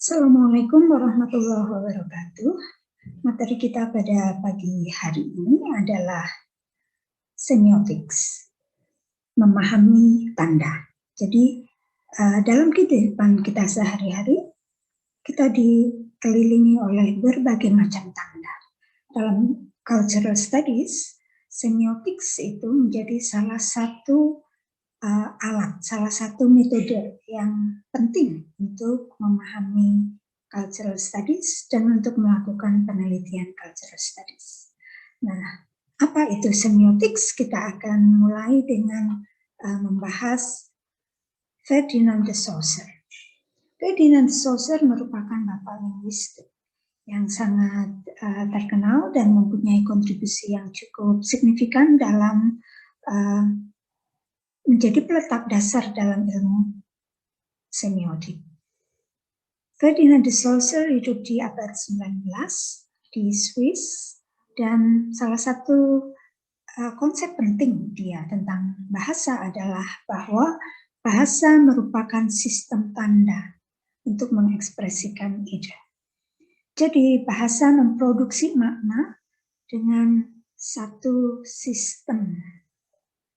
Assalamualaikum warahmatullahi wabarakatuh. Materi kita pada pagi hari ini adalah semiotics, memahami tanda. Jadi dalam kehidupan kita sehari-hari, kita dikelilingi oleh berbagai macam tanda. Dalam cultural studies, semiotics itu menjadi salah satu alat, salah satu metode yang penting untuk memahami cultural studies dan untuk melakukan penelitian cultural studies. Nah, apa itu semiotics? Kita akan mulai dengan membahas Ferdinand de Saussure. Ferdinand de Saussure merupakan bapak linguistik yang sangat terkenal dan mempunyai kontribusi yang cukup signifikan dalam menjadi peletak dasar dalam ilmu semiotik. Ferdinand de Saussure hidup di abad 19 di Swiss, dan salah satu konsep penting dia tentang bahasa adalah bahwa bahasa merupakan sistem tanda untuk mengekspresikan ide. Jadi bahasa memproduksi makna dengan satu sistem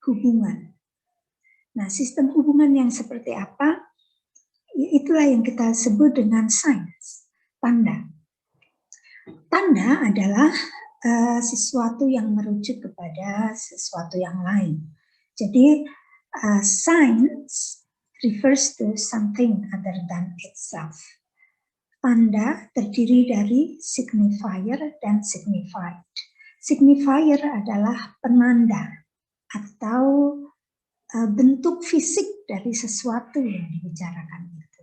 hubungan. Nah, sistem hubungan yang seperti apa? Itulah yang kita sebut dengan signs, tanda. Tanda adalah sesuatu yang merujuk kepada sesuatu yang lain. Jadi, signs refers to something other than itself. Tanda terdiri dari signifier dan signified. Signifier adalah penanda atau bentuk fisik dari sesuatu yang dibicarakan itu.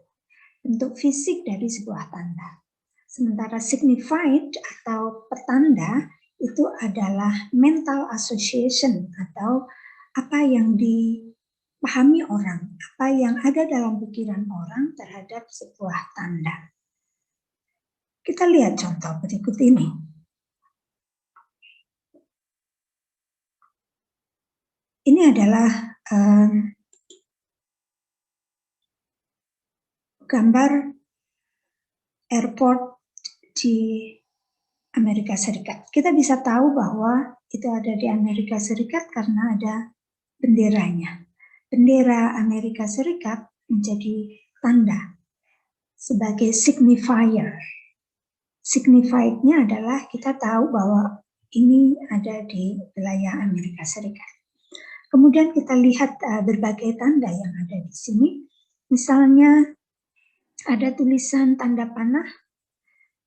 Bentuk fisik dari sebuah tanda. Sementara signified atau petanda itu adalah mental association atau apa yang dipahami orang, apa yang ada dalam pikiran orang terhadap sebuah tanda. Kita lihat contoh berikut ini. Ini adalah gambar airport di Amerika Serikat. Kita bisa tahu bahwa itu ada di Amerika Serikat karena ada benderanya. Bendera Amerika Serikat menjadi tanda sebagai signifier. Signified-nya adalah kita tahu bahwa ini ada di wilayah Amerika Serikat. Kemudian kita lihat berbagai tanda yang ada di sini. Misalnya ada tulisan tanda panah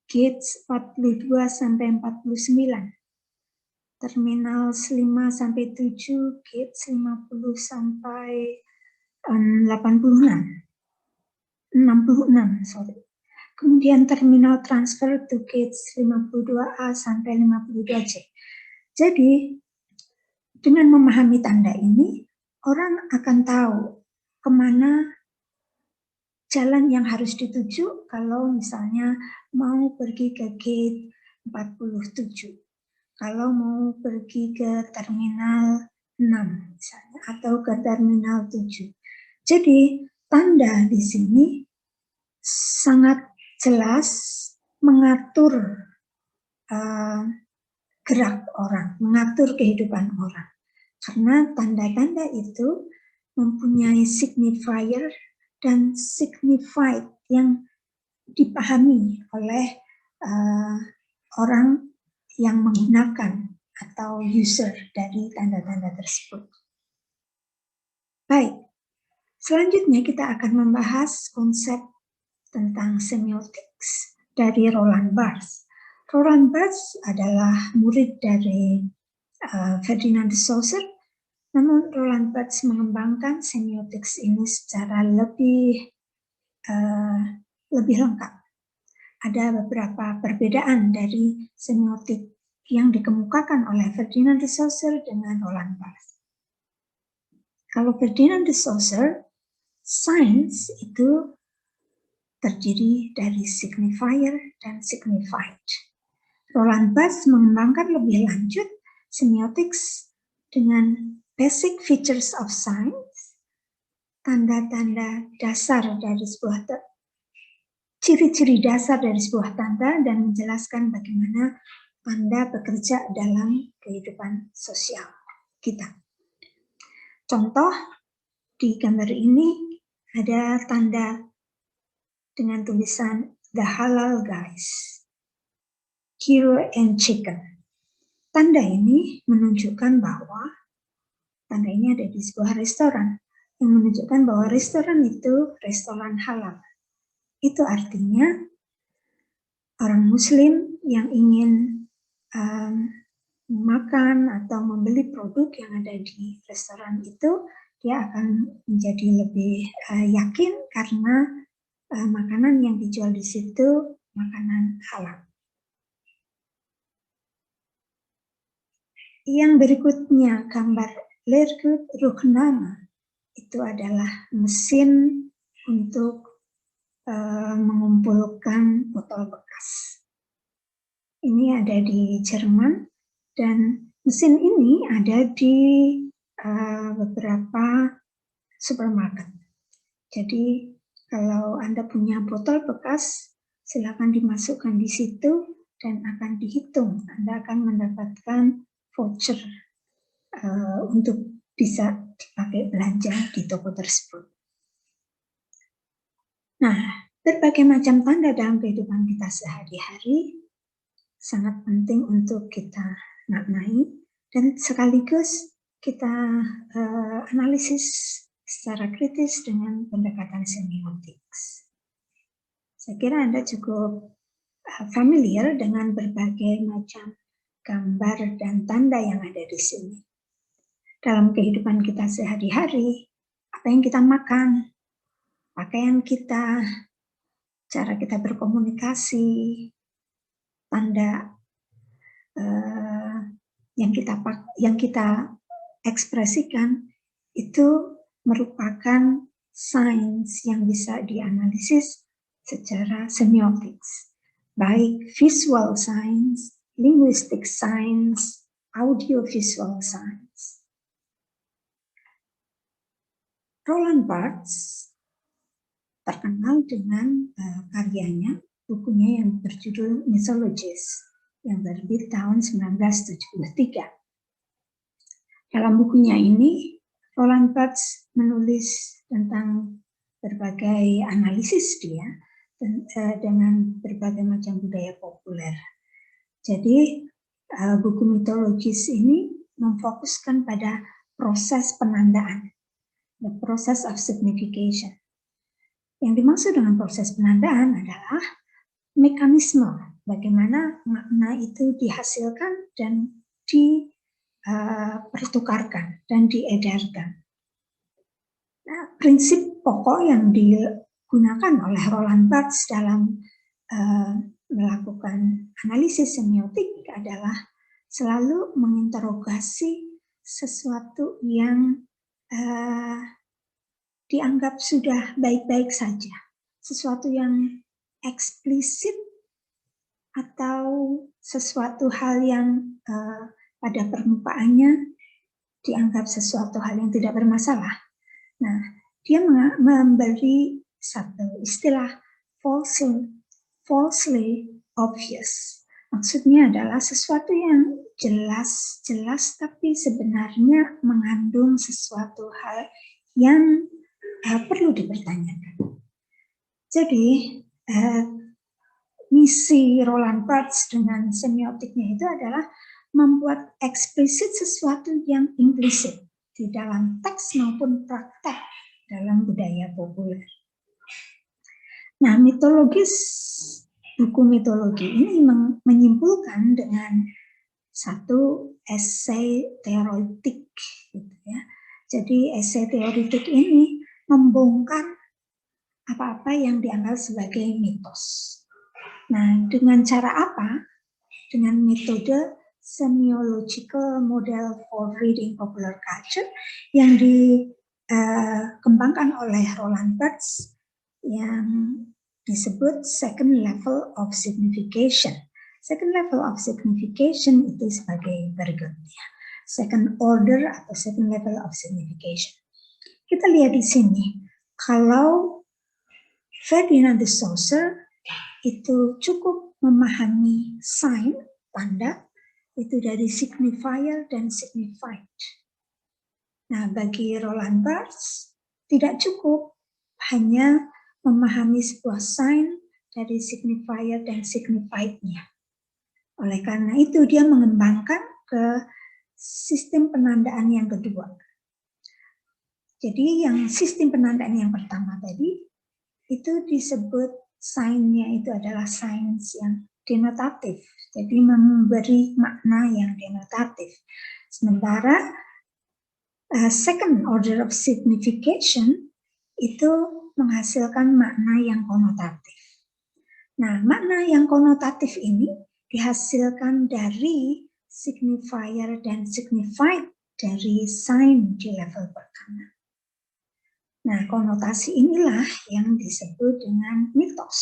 gates 42 sampai 49. Terminal 5 sampai 7, gates 50 sampai 66, sorry. Kemudian terminal transfer to gates 52A sampai 52C. Jadi dengan memahami tanda ini, orang akan tahu kemana jalan yang harus dituju kalau misalnya mau pergi ke gate 47. Kalau mau pergi ke terminal 6 misalnya, atau ke terminal 7. Jadi tanda di sini sangat jelas mengatur gerak orang, mengatur kehidupan orang. Karena tanda-tanda itu mempunyai signifier dan signified yang dipahami oleh orang yang menggunakan atau user dari tanda-tanda tersebut. Baik, selanjutnya kita akan membahas konsep tentang semiotics dari Roland Barthes. Roland Barthes adalah murid dari Ferdinand de Saussure, namun Roland Barthes mengembangkan semiotics ini secara lebih lengkap. Ada beberapa perbedaan dari semiotik yang dikemukakan oleh Ferdinand de Saussure dengan Roland Barthes. Kalau Ferdinand de Saussure, signs itu terdiri dari signifier dan signified. Roland Barthes mengembangkan lebih lanjut semiotics dengan basic features of signs, tanda-tanda dasar dari sebuah ciri-ciri dasar dari sebuah tanda dan menjelaskan bagaimana tanda bekerja dalam kehidupan sosial kita. Contoh, di gambar ini ada tanda dengan tulisan The Halal Guys, Hero and Chicken. Tanda ini menunjukkan bahwa tanda ini ada di sebuah restoran yang menunjukkan bahwa restoran itu restoran halal. Itu artinya orang Muslim yang ingin makan atau membeli produk yang ada di restoran itu, dia akan menjadi lebih yakin karena makanan yang dijual di situ makanan halal. Yang berikutnya gambar Lergut Ruhnama, itu adalah mesin untuk mengumpulkan botol bekas. Ini ada di Jerman dan mesin ini ada di beberapa supermarket. Jadi kalau Anda punya botol bekas, silakan dimasukkan di situ dan akan dihitung. Anda akan mendapatkan voucher untuk bisa dipakai belanja di toko tersebut. Nah, berbagai macam tanda dalam kehidupan kita sehari-hari sangat penting untuk kita maknai dan sekaligus kita analisis secara kritis dengan pendekatan semiotik. Saya kira Anda cukup familiar dengan berbagai macam gambar dan tanda yang ada di sini. Dalam kehidupan kita sehari-hari, apa yang kita makan, pakaian kita, cara kita berkomunikasi, tanda yang kita ekspresikan itu merupakan sains yang bisa dianalisis secara semiotik, baik visual science, linguistic science, audiovisual science. Roland Barthes terkenal dengan karyanya, bukunya yang berjudul Mythologies, yang terbit tahun 1973. Dalam bukunya ini, Roland Barthes menulis tentang berbagai analisis dia dengan berbagai macam budaya populer. Jadi, buku Mythologies ini memfokuskan pada proses penandaan, the process of signification. Yang dimaksud dengan proses penandaan adalah mekanisme bagaimana makna itu dihasilkan dan dipertukarkan dan diedarkan. Nah, prinsip pokok yang digunakan oleh Roland Barthes dalam melakukan analisis semiotik adalah selalu menginterogasi sesuatu yang dianggap sudah baik-baik saja, sesuatu yang eksplisit atau sesuatu hal yang pada permukaannya dianggap sesuatu hal yang tidak bermasalah. Nah, dia memberi satu istilah falsely obvious. Maksudnya adalah sesuatu yang jelas tapi sebenarnya mengandung sesuatu hal yang perlu dipertanyakan. Jadi, misi Roland Barthes dengan semiotiknya itu adalah membuat eksplisit sesuatu yang implisit di dalam teks maupun praktek dalam budaya populer. Nah, buku mitologi ini menyimpulkan dengan satu esai teoretik, gitu ya. Jadi esai teoretik ini membongkar apa-apa yang dianggap sebagai mitos. Nah, dengan cara apa? Dengan metode semiological model for reading popular culture yang dikembangkan oleh Roland Barthes yang disebut second level of signification. Second level of signification itu sebagai berikutnya. Second order atau second level of signification. Kita lihat di sini, kalau Ferdinand de Saussure itu cukup memahami sign, tanda, itu dari signifier dan signified. Nah, bagi Roland Barthes tidak cukup hanya memahami sebuah sign dari signifier dan signified-nya. Oleh karena itu, dia mengembangkan ke sistem penandaan yang kedua. Jadi yang sistem penandaan yang pertama tadi, itu disebut sign-nya itu adalah signs yang denotatif. Jadi memberi makna yang denotatif. Sementara second order of signification itu menghasilkan makna yang konotatif. Nah, makna yang konotatif ini dihasilkan dari signifier dan signified dari sign di level pertama. Nah, konotasi inilah yang disebut dengan mitos.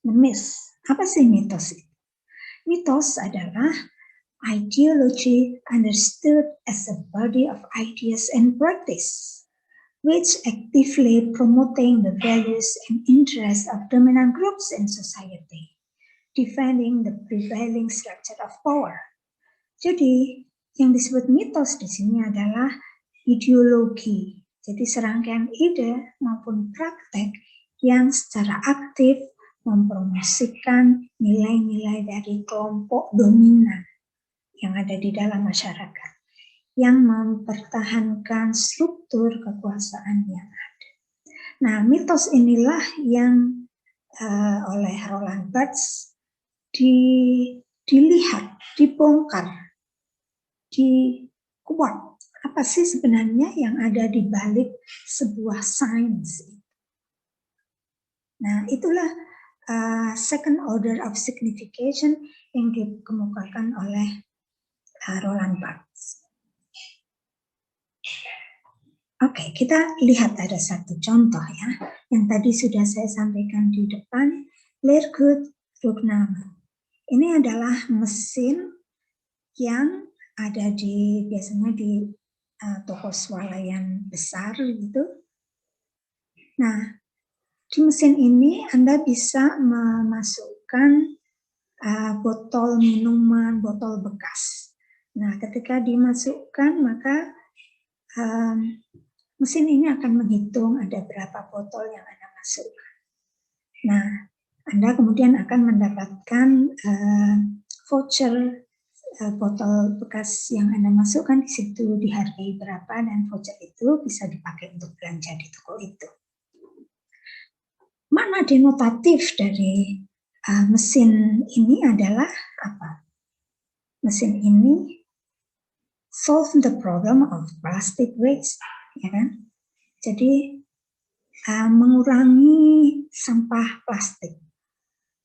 Myth. Apa sih mitos itu? Mitos adalah ideology understood as a body of ideas and practice, which actively promoting the values and interests of dominant groups in society, defending the prevailing structure of power. Jadi, yang disebut mitos di sini adalah ideologi. Jadi, serangkaian ide maupun praktek yang secara aktif mempromosikan nilai-nilai dari kelompok dominan yang ada di dalam masyarakat, yang mempertahankan struktur kekuasaan yang ada. Nah, mitos inilah yang oleh Roland Barthes dilihat, dibongkar, dikuat. Apa sih sebenarnya yang ada di balik sebuah sains? Nah, itulah second order of signification yang dikemukakan oleh Roland Barthes. Oke, kita lihat ada satu contoh ya, yang tadi sudah saya sampaikan di depan, Leergut Rugnama. Ini adalah mesin yang ada biasanya di toko swalayan besar gitu. Nah, di mesin ini Anda bisa memasukkan botol minuman, botol bekas. Nah, ketika dimasukkan maka mesin ini akan menghitung ada berapa botol yang Anda masukkan. Nah, Anda kemudian akan mendapatkan voucher botol bekas yang Anda masukkan di situ dihargai berapa, dan voucher itu bisa dipakai untuk belanja di toko itu. Makna denotatif dari mesin ini adalah apa? Mesin ini solve the problem of plastic waste, ya kan? Jadi mengurangi sampah plastik.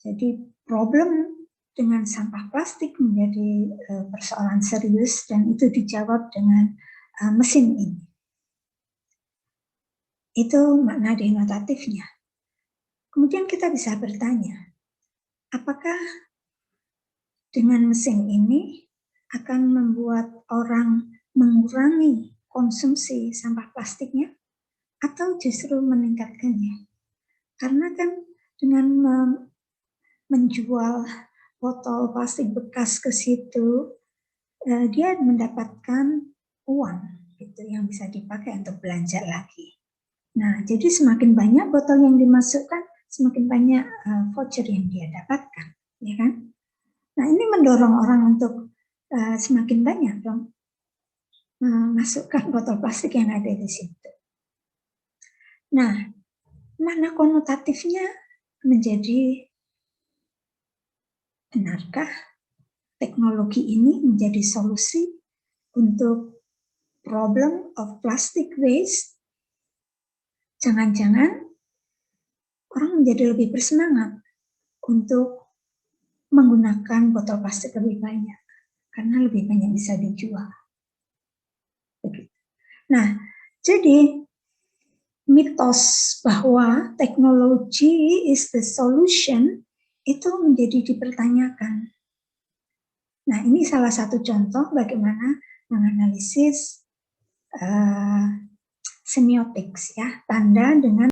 Jadi problem dengan sampah plastik menjadi persoalan serius, dan itu dijawab dengan mesin ini. Itu makna denotatifnya. Kemudian kita bisa bertanya, apakah dengan mesin ini akan membuat orang mengurangi konsumsi sampah plastiknya atau justru meningkatkannya? Karena kan dengan menjual botol plastik bekas ke situ, dia mendapatkan uang gitu yang bisa dipakai untuk belanja lagi. Nah, jadi semakin banyak botol yang dimasukkan, semakin banyak voucher yang dia dapatkan, ya kan? Nah, ini mendorong orang untuk semakin banyak dong memasukkan botol plastik yang ada di situ. Nah, makna konotatifnya menjadi, benarkah teknologi ini menjadi solusi untuk problem of plastic waste? Jangan-jangan orang menjadi lebih bersemangat untuk menggunakan botol plastik lebih banyak, karena lebih banyak bisa dijual. Nah, jadi mitos bahwa teknologi is the solution itu menjadi dipertanyakan. Nah, ini salah satu contoh bagaimana menganalisis semiotics, ya, tanda dengan